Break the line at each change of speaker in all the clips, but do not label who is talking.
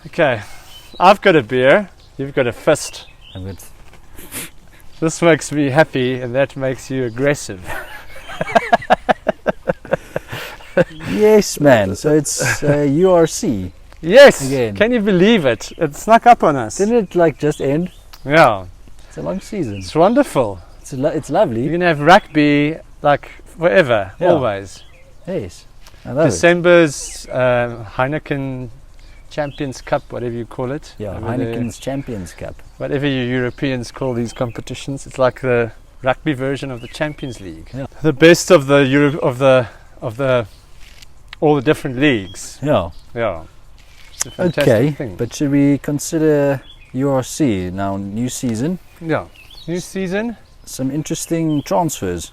Okay, I've got a beer, you've got a fist. This makes me happy and that makes you aggressive.
Yes, man. So it's URC.
Yes,
Again.
Can you believe it? It snuck up on us.
Didn't it just end?
Yeah,
It's a long season.
it's wonderful.
It's lovely.
You can have rugby forever,
Yeah.
always.
Yes. I love it.
December's Heineken Champions Cup, whatever you call it.
Yeah,
over
Heineken's Champions Cup.
there. Whatever you Europeans call these competitions, it's like the rugby version of the Champions League.
Yeah.
The best of the all the different leagues.
Yeah.
Yeah. It's a fantastic
Okay,
thing.
but should we consider URC now? New season,
Yeah. New season.
some interesting transfers.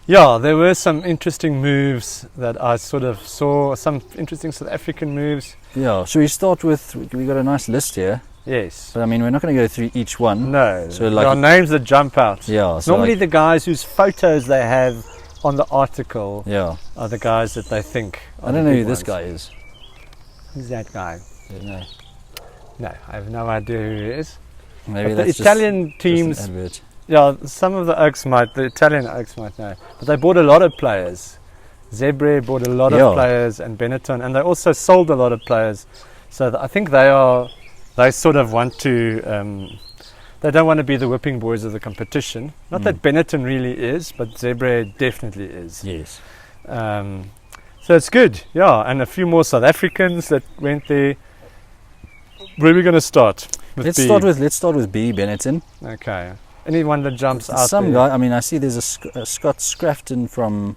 Yeah, there were some interesting moves that I sort of saw, some interesting South African moves.
Yeah. Should we start with? We got a nice list here,
Yes.
but I mean we're not going to go through each one.
No.
So
there
like-
are names that jump out.
Yeah. So
Normally
like,
the guys whose photos they have on the article
yeah.
are the guys that they think are
I don't
the
know who
big
this
ones.
guy is.
Who's that guy?
No.
No, I have no idea who he is.
Maybe
But the
that's
Italian
just
teams,
an advert.
yeah, some of the Italian Oaks might know. But they bought a lot of players. Zebre bought a lot
Yeah.
of players and Benetton, and they also sold a lot of players. So I think they sort of want to, they don't want to be the whipping boys of the competition. Not that Benetton really is, but Zebre definitely is.
Yes.
So it's good, yeah, and a few more South Africans that went there. Where are we going to start?
Let's
B?
start with B Benetton.
Okay. Anyone that jumps out
Some
there.
guy. I mean, I see there's a Scott Scrafton from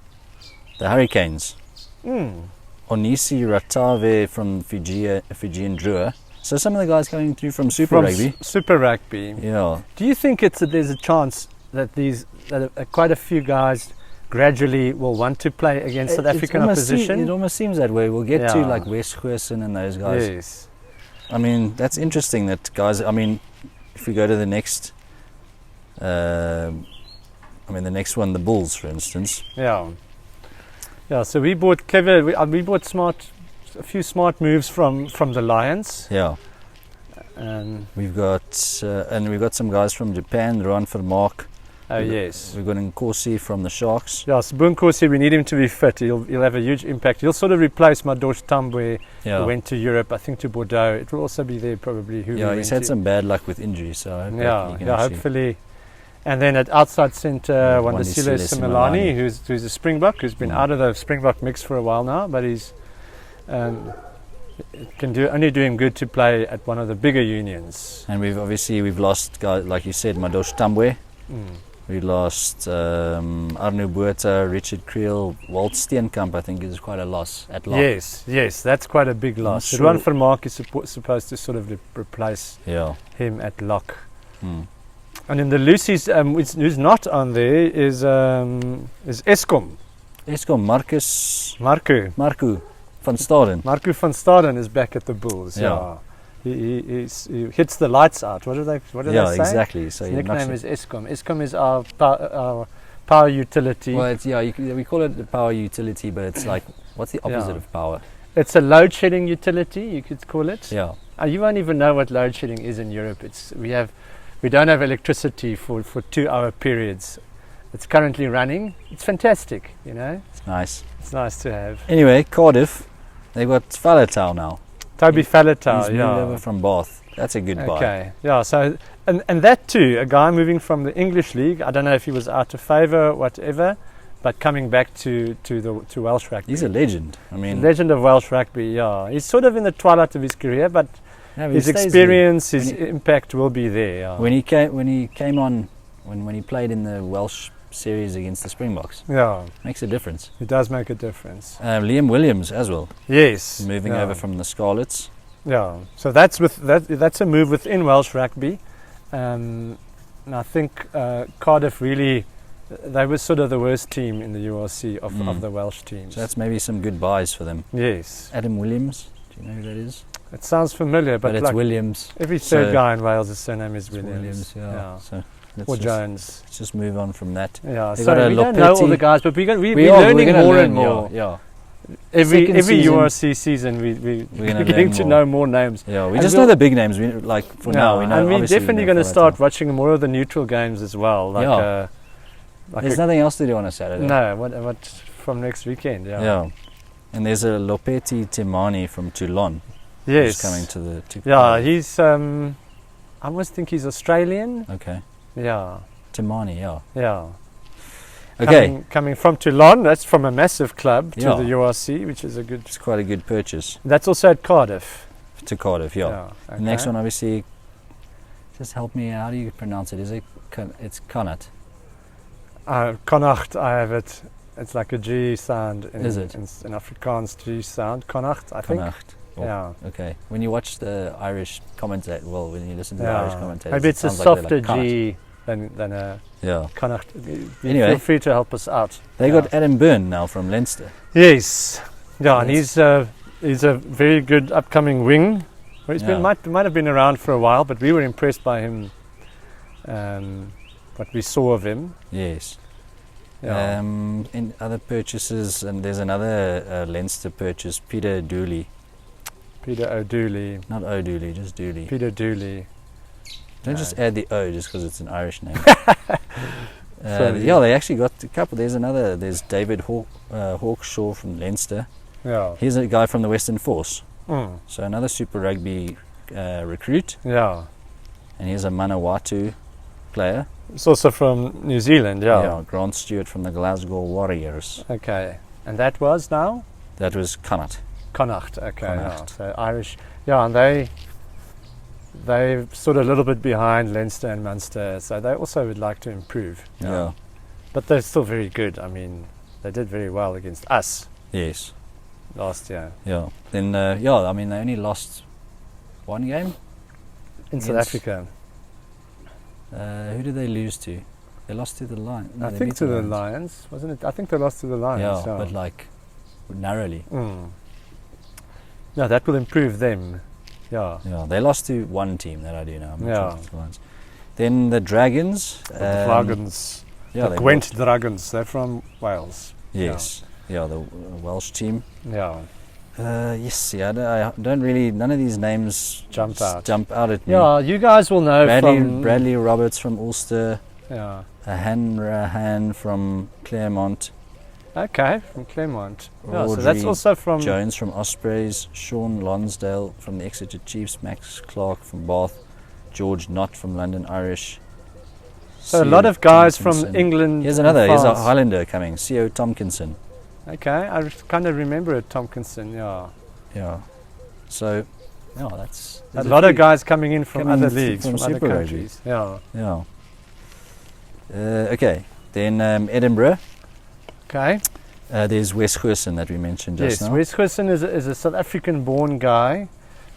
the Hurricanes.
Mm.
Onisi Ratave from Fijian Drua. So some of the guys coming through from Super Rugby.
Super Rugby.
Yeah.
Do you think there's a chance that quite a few guys gradually will want to play against South African opposition?
It almost seems that way. We'll get to
Yeah.
like Wes Goosen and those guys.
Yes.
I mean, that's interesting that guys, I mean, if we go to the next, the next one, the Bulls, for instance.
Yeah. Yeah, so we bought Kevin, we bought a few smart moves from the Lions.
Yeah.
Um,
We've got some guys from Japan, Rohan Vermaak.
oh, yes.
We've got Nkosi from the Sharks.
Yeah, so Bunkosi, we need him to be fit. He'll have a huge impact. He'll sort of replace Madosh Tambwe,
Yeah.
who went to Europe, I think to Bordeaux. It will also be there probably. Who we
Yeah,
went
he's had
to.
some bad luck with injuries, so I hope he can
Yeah,
actually.
hopefully. And then at outside centre, Wandisile
Wandisile
Simelani,
Simelane.
who's a Springbok, who's been out of the Springbok mix for a while now, but he's it can only do him good to play at one of the bigger unions.
And we've lost guys like you said, Madosh Tambwe.
Mm.
We lost Arno Botha, Richard Creel, Walt Steenkamp. I think is quite a loss at lock.
Yes, that's quite a big loss.
sure.
Ruan Vermaak is supposed to sort of replace
Yeah.
him at lock.
Mm.
And in the Lucy's, who's not on there is Eskom.
Eskom, Marco van Staden.
Marco van Staden is back at the Bulls.
Yeah.
He hits the lights out. What do they say?
Exactly. So
His
he knocks
nickname
it.
is Eskom. Eskom is our power utility.
Well, it's, we call it a power utility, but it's like, what's the opposite
Yeah.
of power?
It's a load shedding utility, you could call it.
Yeah.
You won't even know what load shedding is in Europe. We don't have electricity for 2-hour periods. It's currently running. It's fantastic, you know.
It's nice.
It's nice to have.
Anyway, Cardiff, they've got Faletau now.
Toby Faletau,
He's moved
yeah.
over from Bath. That's a good buy.
Okay, yeah. So and that too, a guy moving from the English league. I don't know if he was out of favour, whatever, but coming back to Welsh rugby.
He's a legend. I mean,
Legend of Welsh rugby. Yeah, he's sort of in the twilight of his career, but
yeah, he
his
stays
experience,
there.
his impact will be there. Yeah.
When he came on, when he played in the Welsh series against the Springboks,
Yeah,
makes a difference.
it does make a difference.
Liam Williams as well,
Yes,
moving
yeah.
over from the Scarlets.
Yeah, so that's a move within Welsh rugby, and I think Cardiff really, they were sort of the worst team in the URC of the Welsh teams.
So that's maybe some good buys for them.
Yes,
Adam Williams, do you know who that is?
it sounds familiar, but
it's
like
Williams.
every third
so
guy in Wales, his surname is
It's
Williams.
yeah. So
Or Jones.
let's just move on from that.
Yeah,
They
so
got a
we don't know all
Lopetti.
the guys, but we're learning
gonna
more
learn,
and more.
Yeah.
every
season,
URC season we're
gonna
getting
learn
to
more.
know more names.
Yeah, we
And
just
we'll-
know the big names. We like for now. We know.
and we're
obviously
definitely
know
going to
for
start
that
watching more of the neutral games as well. Like,
Yeah.
like
There's nothing else to do on a Saturday.
no, what from next weekend? Yeah.
Yeah. And there's a Lopeti Timani from Toulon
Yes.
who's coming to the.
Yeah, he's. I almost think he's Australian.
Okay.
Yeah.
Timani. Yeah.
Yeah.
Okay.
Coming from Toulon, that's from a massive club to
Yeah.
the URC, which is a good.
It's quite a good purchase
That's also at Cardiff.
to Cardiff. Yeah.
Okay.
The next one, obviously. Just help me. How do you pronounce it? Is it? It's Connacht.
Connacht, I have it. It's like a G sound.
Is it?
In Afrikaans G sound. Connacht, I think.
Connacht. Oh,
Yeah.
Okay. When you watch the Irish commentator, well, when you listen to the
Yeah.
Irish commentators,
Maybe
it
it's a
sounds like they're
softer
like Connacht.
G than a
Yeah.
Connacht.
Anyway.
Feel free to help us out.
They
Yeah.
got Adam Byrne now from Leinster.
Yes. Yeah, and
Yes.
he's a very good upcoming wing. Well, he's
Yeah.
might have been around for a while, but we were impressed by him. What we saw of him.
Yes.
Yeah.
In other purchases, and there's another Leinster purchase, Peter Dooley.
Peter O'Dooley.
Not O'Dooley, just Dooley.
Peter Dooley.
Don't
No.
just add the O just because it's an Irish name.
Sorry.
Yeah, they actually got a couple. There's David Hawkshaw from Leinster.
Yeah.
He's a guy from the Western Force.
Mm.
So another Super Rugby recruit.
Yeah.
And he's a Manawatu player.
It's also from New Zealand. Yeah.
Grant Stewart from the Glasgow Warriors.
Okay. And that was now
That was Connacht.
Connacht. Okay. Yeah.
Connacht.
So Irish. Yeah, and they're sort of a little bit behind Leinster and Munster, so they also would like to improve.
Yeah.
But they're still very good. I mean, they did very well against us
Yes.
last year
Yeah. Then they only lost one game.
in South
Against-
Africa.
Who did they lose to? They lost to the Lions. No,
I
they
think
beat
to the Lions, wasn't it? I think they lost to the Lions.
Yeah, but like narrowly.
No, that will improve them. Yeah.
Yeah, they lost to one team that I do know. I'm not
Yeah.
sure if it's the Lions. Then the Dragons.
The Dragons.
Yeah,
the
they
Gwent
bought-
Dragons. They're from Wales.
Yes. Yeah, the Welsh team.
Yeah.
Yes. Yeah. I don't really. None of these names
Jump out.
Jump out at me.
Yeah, you guys will know from...
Bradley Roberts from Ulster.
Yeah.
Hanrahan from Claremont.
Okay, from Claremont. Yeah, so
Audrey
that's also from...
Jones from Ospreys, Sean Lonsdale from the Exeter Chiefs, Max Clark from Bath, George Knott from London Irish.
So a lot of guys from
Tomkinson.
England.
Here's
and
another, here's a
France.
Highlander coming, C.O. Tomkinson.
Okay, I kind of remember it, Tomkinson, yeah.
Yeah. So, yeah, that's...
A
there's
lot
few.
of guys coming in from
Coming
other
in
leagues,
from
from other
Super Rugby.
countries. Yeah.
Yeah. Okay, then Edinburgh.
Okay.
There's Wes Goosen that we mentioned just
Yes,
now.
Wes Goosen is a South African-born guy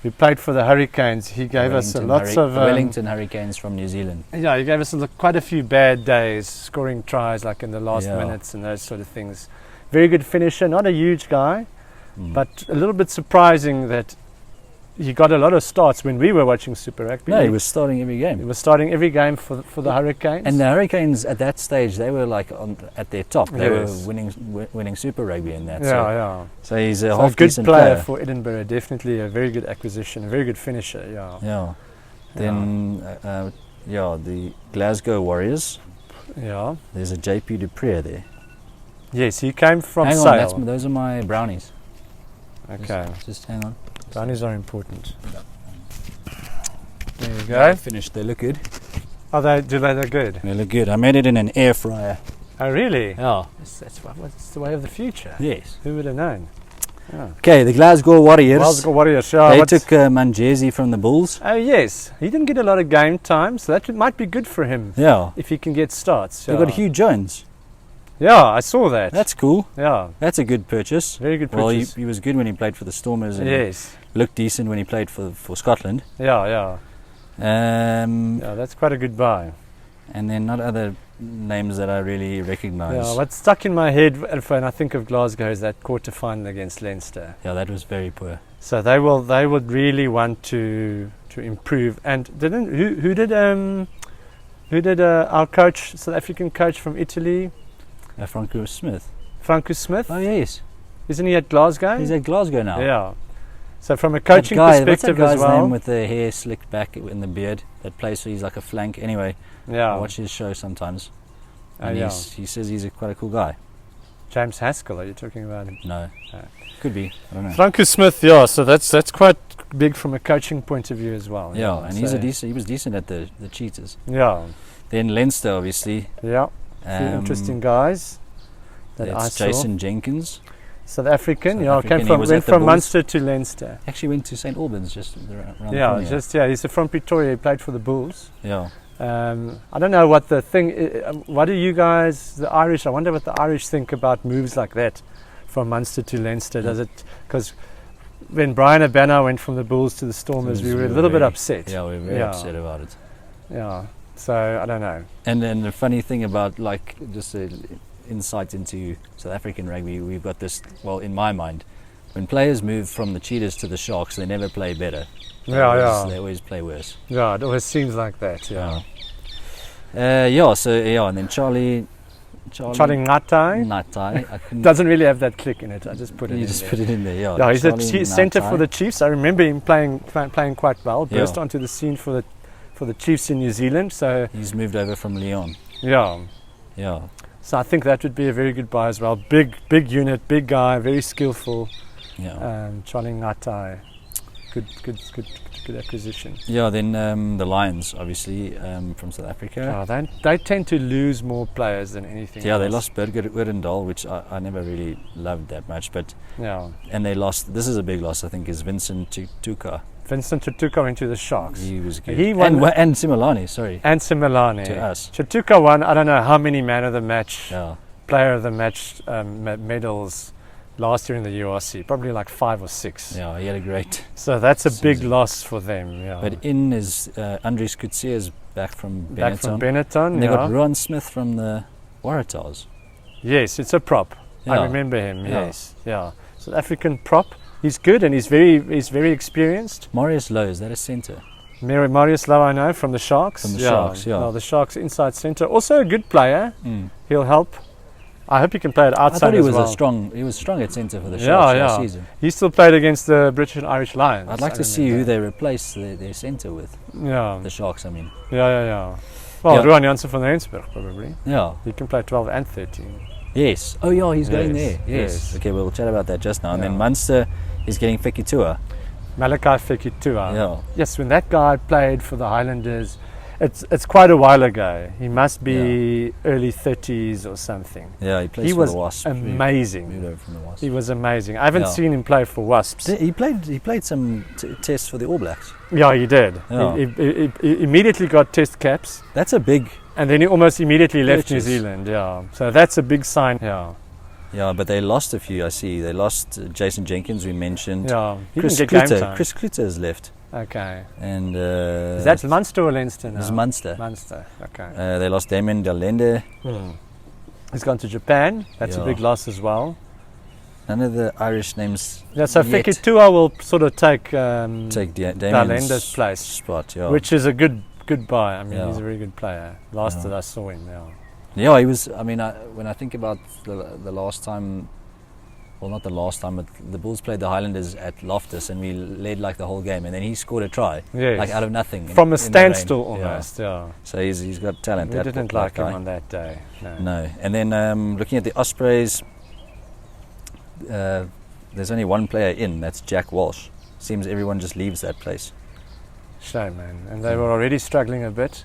who played for the Hurricanes. He gave us lots of...
Wellington Hurricanes from New Zealand.
Yeah, he gave us quite a few bad days, scoring tries like in the last
Yeah.
minutes and those sort of things. Very good finisher, not a huge guy,
Mm.
but a little bit surprising that he got a lot of starts when we were watching Super Rugby.
No, he was starting every
He
game.
was starting every game for the Hurricanes.
And the Hurricanes at that stage, they were like at their top. They
Yes.
were winning Super Rugby in that.
yeah.
So he's a
So
half
a good
decent
player for Edinburgh, definitely a very good acquisition, a very good finisher, yeah.
Yeah. Then the Glasgow Warriors.
Yeah.
There's a JP Dupree there.
Yes, he came from
hang
Sale.
on, those are my brownies.
Okay,
Just hang on.
brownies are important. There you
They're
go.
finished. They look good.
They're good.
They look good. I made it in an air fryer.
Oh, really?
Yeah.
That's the way of the future.
Yes.
Who would have known? Yeah.
Okay, the Glasgow Warriors.
Glasgow Warriors, yeah.
They took Manjesi from the Bulls.
Oh, yes. He didn't get a lot of game time, so that might be good for him
Yeah.
if he can get starts.
They
Yeah,
got Hugh Jones.
yeah, I saw that.
That's cool.
Yeah,
That's a good purchase.
very good
Well,
purchase.
he was good when he played for the Stormers and
Yes.
looked decent when he played for Scotland.
Yeah. Yeah, that's quite a good buy.
And then not other names that I really recognise.
Yeah, what's stuck in my head when I think of Glasgow is that quarter final against Leinster.
Yeah, that was very poor.
So they would really want to improve. And who did our coach, South African coach from Italy,
Franco Smith.
Franco Smith?
Oh yes.
Isn't he at Glasgow?
He's at Glasgow now.
Yeah. So from a coaching
what's that
perspective
guy's
as well.
name with the hair slicked back in the beard that plays, so he's like a flank. Anyway,
Yeah.
I watch his show sometimes.
Oh,
And
yeah.
he says he's quite a cool guy.
James Haskell, are you talking about him?
No.
No.
Could be. I don't know.
Franco Smith, yeah, so that's quite big from a coaching point of view as well.
Yeah, and he's
so-
he was decent at the Cheetahs.
Yeah,
Then Leinster, obviously.
yeah. A few interesting guys that I
That's
saw.
Jason Jenkins.
South African,
South
yeah,
African, he was
went
at the
from
Bulls.
Munster to Leinster.
Actually went to St Albans just around the
Yeah,
corner.
he's from Pretoria, he played for the Bulls.
Yeah.
I don't know what the thing what do you guys, the Irish, I wonder what the Irish think about moves like that from Munster to Leinster. Does it, because when Brian Abana went from the Bulls to the Stormers, we were a little bit upset.
Yeah, we were very upset about it.
Yeah, so I don't know.
And then the funny thing about, like, just an insight into South African rugby, we've got this, well, in my mind, when players move from the Cheetahs to the Sharks, they never play better. They always play worse.
Yeah, it always seems like that, yeah.
And then Charlie
Ngatai
Ngatai. I couldn't-
doesn't really have that click in it. I just put it
You
in
just
there.
put it in there, yeah.
Yeah, he's a
Charlie
centre for
Ngatai.
the Chiefs. I remember him playing quite well. Burst
Yeah.
onto the scene for the Chiefs in New Zealand. So
He's moved over from Lyon.
yeah,
Yeah.
so I think that would be a very good buy as well. Big unit, big guy, very skillful.
Yeah.
Charlie Ngatai, good acquisition.
Yeah, then the Lions, obviously, from South Africa.
They tend to lose more players than anything.
Yeah, they
else.
lost Birger Oudendal, which I never really loved that much.
Yeah,
And they lost, this is a big loss, I think, is Vincent Tutuka.
Vincent Tutuka went to the Sharks.
He was good.
He won
and Similani, sorry.
and Similani.
To us.
Tutuka won, I don't know how many man of the match,
Yeah.
player of the match medals last year in the URC, probably like 5 or 6.
Yeah, he had a great.
So that's a big
season.
loss for them. Yeah.
But in is Andries Coetzee is back from Benetton.
Back from Benetton,
And they
yeah.
got Ruan Smith from the Waratahs.
Yes, it's a prop. I
Yeah.
remember him.
Yeah.
Yes, yeah. South African prop. He's good and he's very experienced.
Marius Lowe, is that a centre?
Marius Lowe, I know, from the Sharks.
From the Sharks, yeah.
No, the Sharks inside centre. Also a good player.
Mm.
He'll help. I hope he can play it
I
outside
thought he
as
was
well.
he was strong at centre for the
Yeah,
Sharks last
yeah.
season.
He still played against the British and Irish Lions.
I'd like
I
to see who
remember.
they replace their centre with.
Yeah,
The Sharks, I mean.
yeah. Well,
Yeah.
Ruan Janssen van Rensburg probably.
Yeah.
He can play 12 and 13.
Yes. Oh, yeah, he's going
Yes,
there. Yes.
yes.
Okay, we'll chat about that just now. And then
Yeah.
Munster is getting Fekitua.
Malachi Fekitua.
Yeah.
Yes, when that guy played for the Highlanders, it's quite a while ago. He must be early 30s or something.
Yeah, he plays
He
for
was
the Wasps.
amazing.
Moved over from the Wasps.
He was amazing. I haven't
Yeah.
seen him play for Wasps.
He played some tests for the All Blacks.
Yeah, he did.
Yeah.
He immediately got test caps,
That's a big.
and then he almost immediately left New
Purchase.
Zealand. Yeah, so that's a big sign. Yeah,
Yeah, but they lost a few. I see. They lost Jason Jenkins, we mentioned.
yeah. He
Chris
didn't get game
Kluter.
time.
Chris Kluter has left,
Okay.
and
Is that Munster or Leinster now?
It's Munster.
Munster. Okay.
They lost Damien Dalende.
He's gone to Japan. That's a
Yeah.
big loss as well.
None of the Irish names.
Yeah, so
yet
Fekitua will sort of take
Damien's
Dalenda's place,
spot. Yeah,
which is a good buy. I mean,
Yeah.
he's a very good player. Last
Yeah.
that I saw him, yeah.
yeah, he was. I mean, when I think about the last time. Well, not the last time, but the Bulls played the Highlanders at Loftus, and we led like the whole game, and then he scored a try,
Yes.
like out of nothing,
From a
in the rain.
standstill
Yeah.
almost, yeah.
So he's got talent.
We
that
didn't
that
like him
guy.
on that day. No.
No, and then looking at the Ospreys, there's only one player in. That's Jack Walsh. Seems everyone just leaves that place.
Shame, man. And they were already struggling a bit.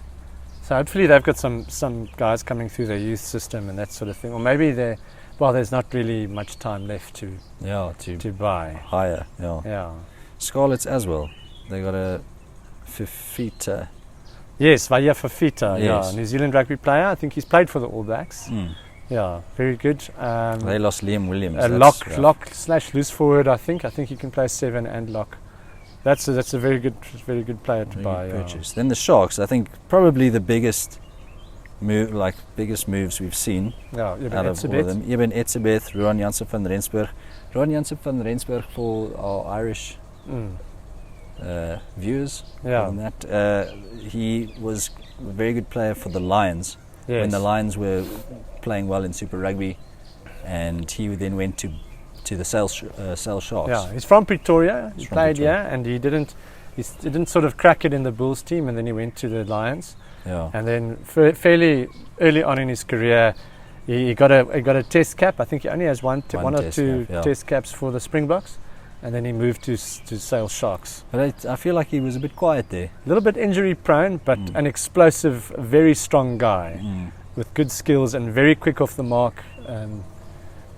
So hopefully they've got some guys coming through their youth system and that sort of thing. Or maybe there's not really much time left to
Yeah, to
buy.
hire. Yeah,
Yeah.
Scarlets as well. They got a Fifita.
Yes, Vaya Fafita,
Yes.
yeah. New Zealand rugby player. I think he's played for the All Blacks.
Mm.
Yeah, very good.
They lost Liam Williams.
A
That's rough.
lock / loose forward, I think. I think he can play 7 and lock. That's a very good player to
Very
buy.
good
Yeah.
purchase. Then the Sharks. I think probably the biggest moves we've seen
Yeah,
out of all of them. Eben Etzebeth, Ruan Janssen van Rensburg. Ruan Janssen van Rensburg, for our Irish viewers.
Yeah.
On that, he was a very good player for the Lions
Yes.
when the Lions were playing well in Super Rugby, and he then went to to the Sale Sharks.
Yeah, he's from Pretoria. He
He's from
played
Pretoria.
here, and he didn't sort of crack it in the Bulls team, and then he went to the Lions.
Yeah.
And then fairly early on in his career, he got a test cap. I think he only has one or
test
two
cap, yeah.
test caps for the Springboks, and then he moved to Sale Sharks.
But I feel like he was a bit quiet there.
A little bit injury prone, but an explosive, very strong guy with good skills and very quick off the mark.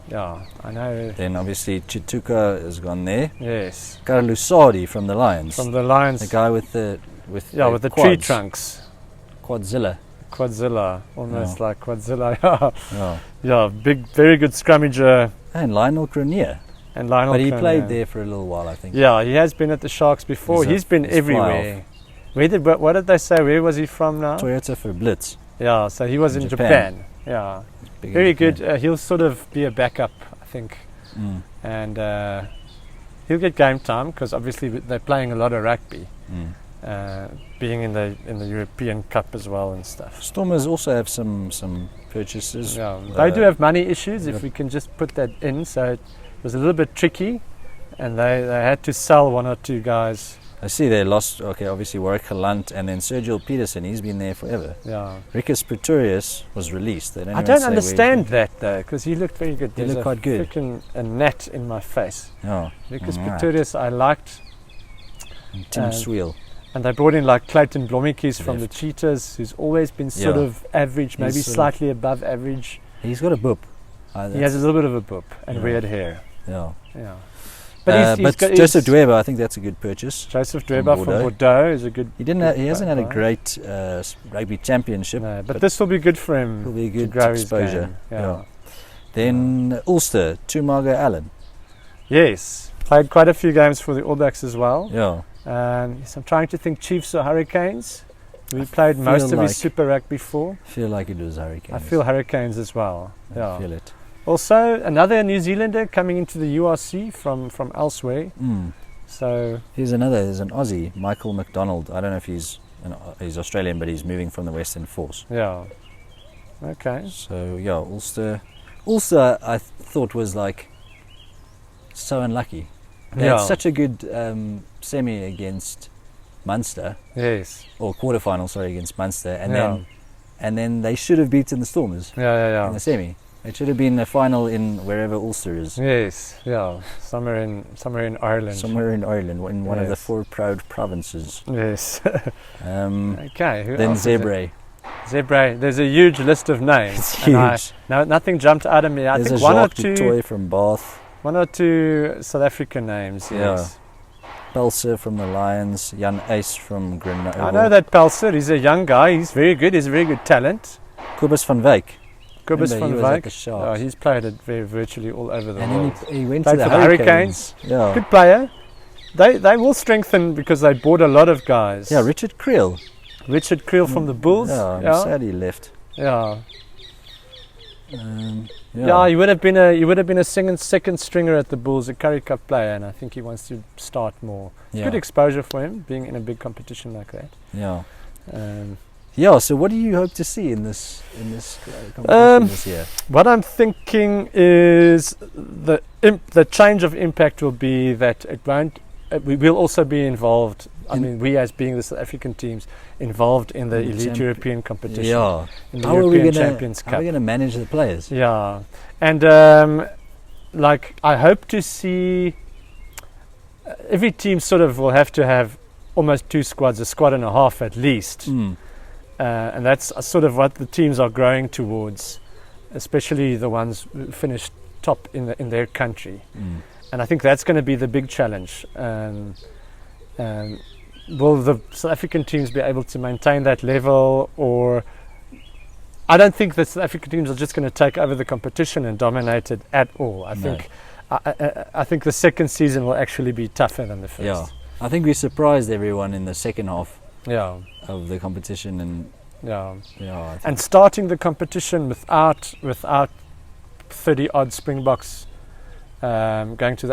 Yeah, I know.
Then obviously Chituka has gone there.
Yes,
Carlusardi from the Lions.
from the Lions.
The guy with the
with the tree
quads.
trunks.
Quadzilla.
Almost
Yeah.
like Quadzilla. Yeah,
Yeah.
yeah, big, very good scrummager.
And Lionel Grenier.
And Lionel
But he
Cronje.
played there for a little while, I think.
Yeah, he has been at the Sharks before.
He's
He's been
he's
everywhere. What did they say? Where was he from now?
Toyota for Blitz.
Yeah, so he was
In
in
Japan.
Japan. Yeah,
Big in
very
Japan.
good. He'll sort of be a backup, I think,
Mm.
and he'll get game time because obviously they're playing a lot of rugby, being in the European Cup as well and stuff.
Stormers also have some purchases.
Yeah, they do have money issues. If we can just put that in, so it was a little bit tricky, and they had to sell one or two guys.
I see they lost, obviously Warwick Galant and then Sergio Peterson. He's been there forever.
Yeah.
Rikus Pretorius was released. They don't
I
even
don't
say where
understand that though, because he looked very good.
He
There's
looked quite good.
Freaking a gnat in my face.
Yeah.
Lucas
Alright.
Pretorius I liked,
And Tim Swiel.
and they brought in like Clayton Blommetjies from the
Left.
Cheetahs, who's always been sort
Yeah.
of average, maybe
He's sort of-
slightly above average.
He's got a boop.
He has a little bit of a boop and
Yeah.
weird hair.
Yeah.
Yeah, but he's got
Joseph Dweba, I think that's a good purchase.
Joseph
from
Dweba from
Bordeaux.
Bordeaux is a good.
He hasn't had a great rugby championship.
No, but this will be good for him.
Will be a
to
good
grow his
exposure.
game. Yeah.
Then Ulster, Tumago Allen.
Yes, played quite a few games for the All Blacks as well.
Yeah.
So I'm trying to think Chiefs or Hurricanes. We played most
feel
of his
like-
Super Rugby for.
I feel like it was Hurricanes.
I feel Hurricanes as well.
I
Yeah.
feel it.
Also, another New Zealander coming into the URC from elsewhere. So
There's an Aussie, Michael McDonald. I don't know if he's Australian, but he's moving from the Western Force.
yeah, okay.
So yeah, Ulster I thought was like so unlucky. They
Yeah.
had such a good semi against Munster,
Yes.
or quarterfinal, sorry, against Munster, and
Yeah.
then they should have beaten the Stormers
Yeah.
in the semi. It should have been a final in wherever Ulster is.
Yes. Yeah. Somewhere in Ireland.
Somewhere in Ireland, in one of the
Yes.
4 proud provinces.
Yes.
Then
Okay. Who else is it?
Zebre.
Zebre. There's a huge list of names.
It's
and
huge.
nothing jumped out at me. I
There's
think
a Jacques du Toit from Bath.
one or two South African names. Yes.
Pelser from the Lions. Jan Ace from Grenoble.
I know that Pelser. He's a young guy. He's very good. He's a very good talent.
Kobus van Wyk.
Kobus
Remember,
van
he was at
Wyk.
the Sharks.
He's played it virtually all over the
And
world.
then he went
Played
to the
for the
Hurricanes. Yeah.
Good player. They will strengthen because they bought a lot of guys.
Yeah, Richard Creel.
Richard Creel from the Bulls.
Yeah, I'm
Yeah.
sad he left.
Yeah.
Yeah.
He would have been a second stringer at the Bulls, a Currie Cup player, and I think he wants to start more. It's
Yeah.
good exposure for him, being in a big competition like that.
Yeah.
Um,
Yeah, so what do you hope to see in this competition this year?
What I'm thinking is the change of impact will be that it won't. We will also be involved. We as being the South African teams involved in the elite European competition.
Yeah.
In the
How are we
European
gonna
Champions
How are
Cup.
we going to manage the players?
Yeah, and I hope to see every team sort of will have to have almost 2 squads, a squad and a half at least. And that's sort of what the teams are growing towards, especially the ones who finish top in their country. And I think that's going to be the big challenge. Will the South African teams be able to maintain that level, or I don't think the South African teams are just going to take over the competition and dominate it at all. I think the second season will actually be tougher than the first.
Yeah. I think we surprised everyone in the second half
Yeah.
of the competition, and
Yeah.
I think
And starting the competition without 30 odd Springboks going to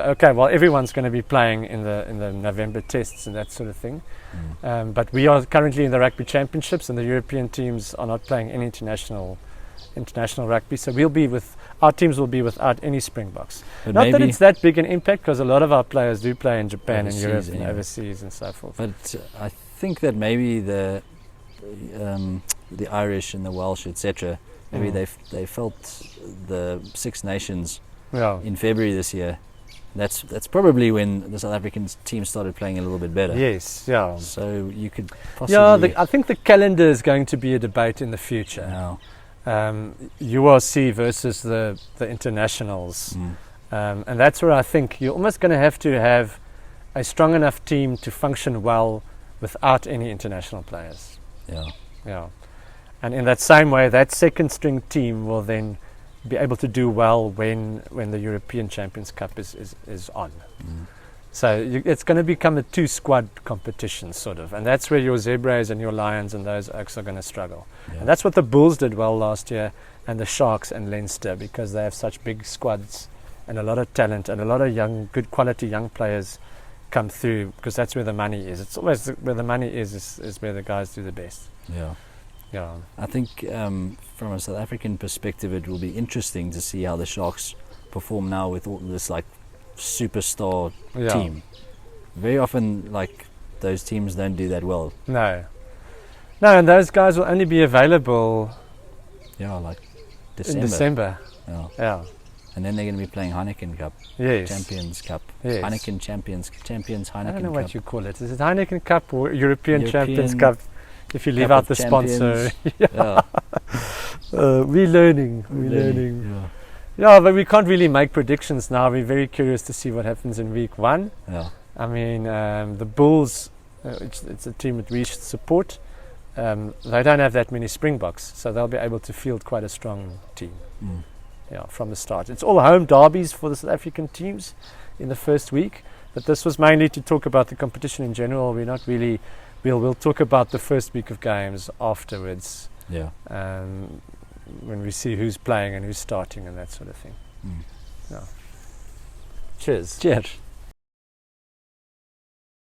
everyone's going to be playing in the November tests and that sort of thing. But we are currently in the Rugby Championships, and the European teams are not playing any international international rugby. So our teams will be without any Springboks.
But
Not that
maybe
it's that big an impact, because a lot of our players do play in Japan and
overseas,
Europe and
anyway.
overseas and so forth.
But I think that maybe the Irish and the Welsh, etc., maybe they felt the Six Nations
Yeah.
in February this year. That's probably when the South African team started playing a little bit better.
Yes, yeah.
So you could
Yeah,
possibly.
I think the calendar is going to be a debate in the future.
Yeah.
URC versus the internationals. And that's where I think you're almost going to have a strong enough team to function well without any international players. Yeah. And in that same way, that second string team will then be able to do well when the European Champions Cup is on. So it's going to become a two-squad competition, sort of. And that's where your Zebras and your Lions and those Oaks are going to struggle.
Yeah.
And that's what the Bulls did well last year, and the Sharks and Leinster, because they have such big squads and a lot of talent and a lot of good quality young players come through, because that's where the money is. It's always where the money is where the guys do the best. Yeah.
I think from a South African perspective, it will be interesting to see how the Sharks perform now with all this like superstar team. Very often, like, those teams don't do that well.
No, and those guys will only be available
like
in December. Yeah.
And then they're going to be playing Heineken Cup,
Yes.
Champions Cup,
Yes.
Heineken Champions Heineken Cup.
I don't know what you call it. Is it Heineken Cup or European Champions Cup? If you leave
Cup
out
of
the sponsor.
Yeah.
We're learning. Yeah, but we can't really make predictions now. We're very curious to see what happens in week 1.
Yeah.
I mean, the Bulls, it's a team that we should support. They don't have that many Springboks, so they'll be able to field quite a strong team. From the start. It's all home derbies for the South African teams in the first week, but this was mainly to talk about the competition in general. We're not really. We'll talk about the first week of games afterwards. When we see who's playing and who's starting and that sort of thing. Cheers.